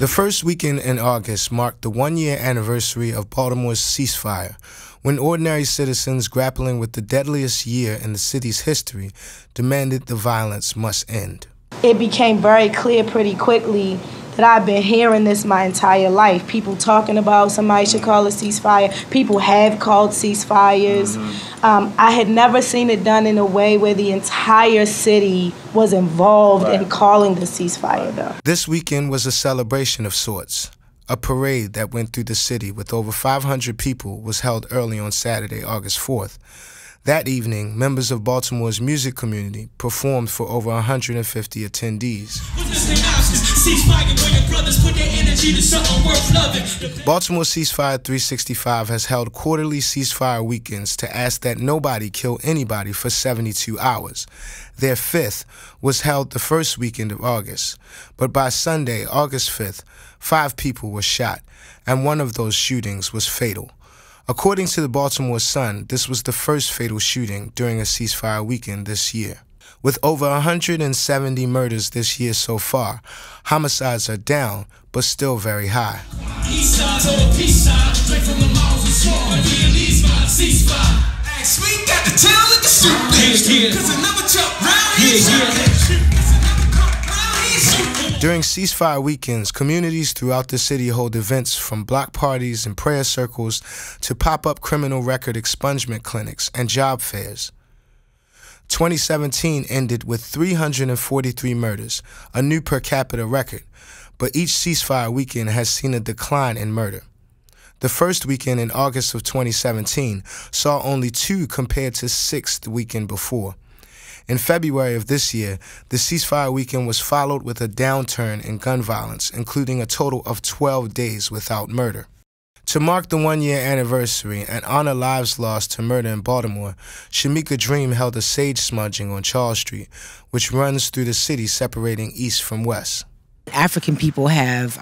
The first weekend in August marked the one-year anniversary of Baltimore's ceasefire, when ordinary citizens grappling with the deadliest year in the city's history demanded the violence must end. It became very clear pretty quickly that I've been hearing this my entire life. People talking about somebody should call a ceasefire. People have called ceasefires. I had never seen it done in a way where the entire city was involved in calling the ceasefire, though. This weekend was a celebration of sorts. A parade that went through the city with over 500 people was held early on Saturday, August 4th. That evening, members of Baltimore's music community performed for over 150 attendees. Baltimore Ceasefire 365 has held quarterly ceasefire weekends to ask that nobody kill anybody for 72 hours. Their fifth was held the first weekend of August, but by Sunday, August 5th, 5 people were shot, and one of those shootings was fatal. According to the Baltimore Sun, this was the first fatal shooting during a ceasefire weekend this year. With over 170 murders this year so far, homicides are down, but still very high. During ceasefire weekends, communities throughout the city hold events from block parties and prayer circles to pop-up criminal record expungement clinics and job fairs. 2017 ended with 343 murders, a new per capita record, but each ceasefire weekend has seen a decline in murder. The first weekend in August of 2017 saw only 2 compared to 6 the weekend before. In February of this year, the ceasefire weekend was followed with a downturn in gun violence, including a total of 12 days without murder. To mark the one-year anniversary and honor lives lost to murder in Baltimore, Shamika Dream held a sage smudging on Charles Street, which runs through the city separating east from west. African people have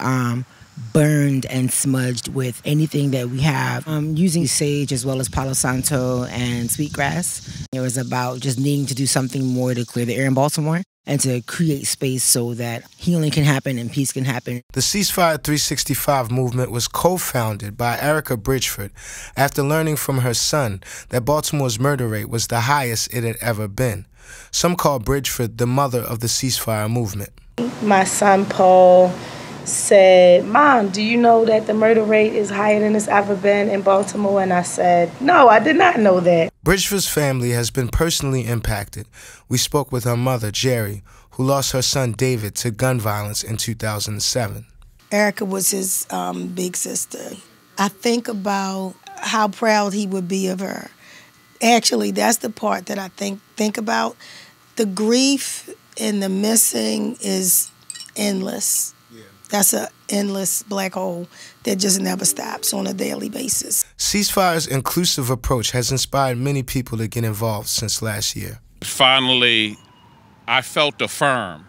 burned and smudged with anything that we have, using sage as well as Palo Santo and sweetgrass. It was about just needing to do something more to clear the air in Baltimore and to create space so that healing can happen and peace can happen. The Ceasefire 365 movement was co-founded by Erica Bridgeford after learning from her son that Baltimore's murder rate was the highest it had ever been. Some call Bridgeford the mother of the ceasefire movement. My son Paul said, "Mom, do you know that the murder rate is higher than it's ever been in Baltimore?" And I said, "No, I did not know that." Bridgeford's family has been personally impacted. We spoke with her mother, Jerry, who lost her son David to gun violence in 2007. Erica was his big sister. I think about how proud he would be of her. Actually, that's the part that I think about. The grief and the missing is endless. That's an endless black hole that just never stops on a daily basis. Ceasefire's inclusive approach has inspired many people to get involved since last year. Finally, I felt affirmed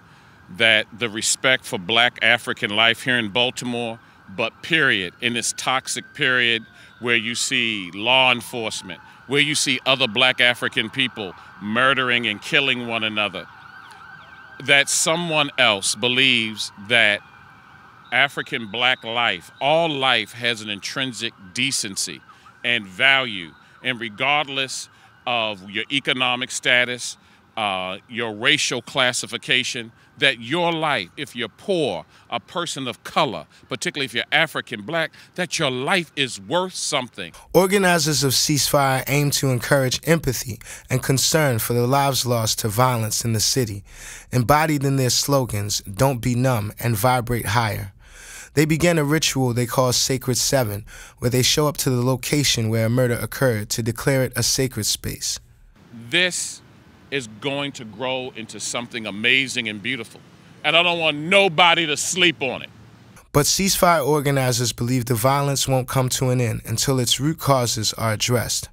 that the respect for black African life here in Baltimore, but period, in this toxic period where you see law enforcement, where you see other black African people murdering and killing one another, that someone else believes that African black life, all life has an intrinsic decency and value, and regardless of your economic status, your racial classification, that your life, if you're poor, a person of color, particularly if you're African black, that your life is worth something. Organizers of Ceasefire aim to encourage empathy and concern for the lives lost to violence in the city, embodied in their slogans, "Don't be numb" and "Vibrate higher." They began a ritual they call Sacred 7, where they show up to the location where a murder occurred to declare it a sacred space. This is going to grow into something amazing and beautiful, and I don't want nobody to sleep on it. But ceasefire organizers believe the violence won't come to an end until its root causes are addressed,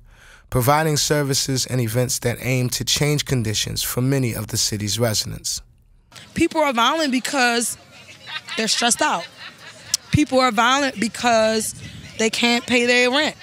providing services and events that aim to change conditions for many of the city's residents. People are violent because they're stressed out. People are violent because they can't pay their rent.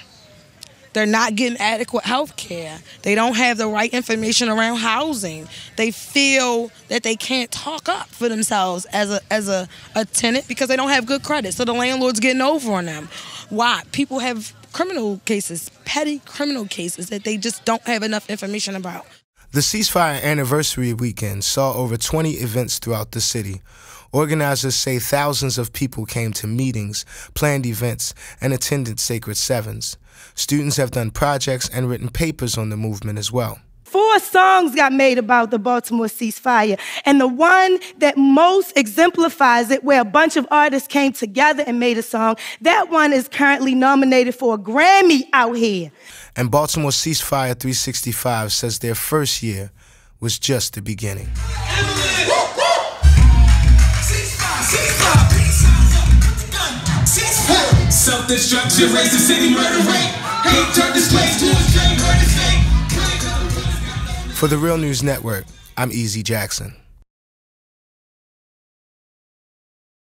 They're not getting adequate health care. They don't have the right information around housing. They feel that they can't talk up for themselves as a tenant because they don't have good credit. So the landlord's getting over on them. Why? People have criminal cases, petty criminal cases that they just don't have enough information about. The ceasefire anniversary weekend saw over 20 events throughout the city. Organizers say thousands of people came to meetings, planned events, and attended Sacred Sevens. Students have done projects and written papers on the movement as well. 4 songs got made about the Baltimore ceasefire, and the one that most exemplifies it, where a bunch of artists came together and made a song, that one is currently nominated for a Grammy out here. And Baltimore Ceasefire 365 says their first year was just the beginning. Self-destruction, raise the city murder rate. Hate turned the slaves to a slave murder state. For the Real News Network, I'm Easy Jackson.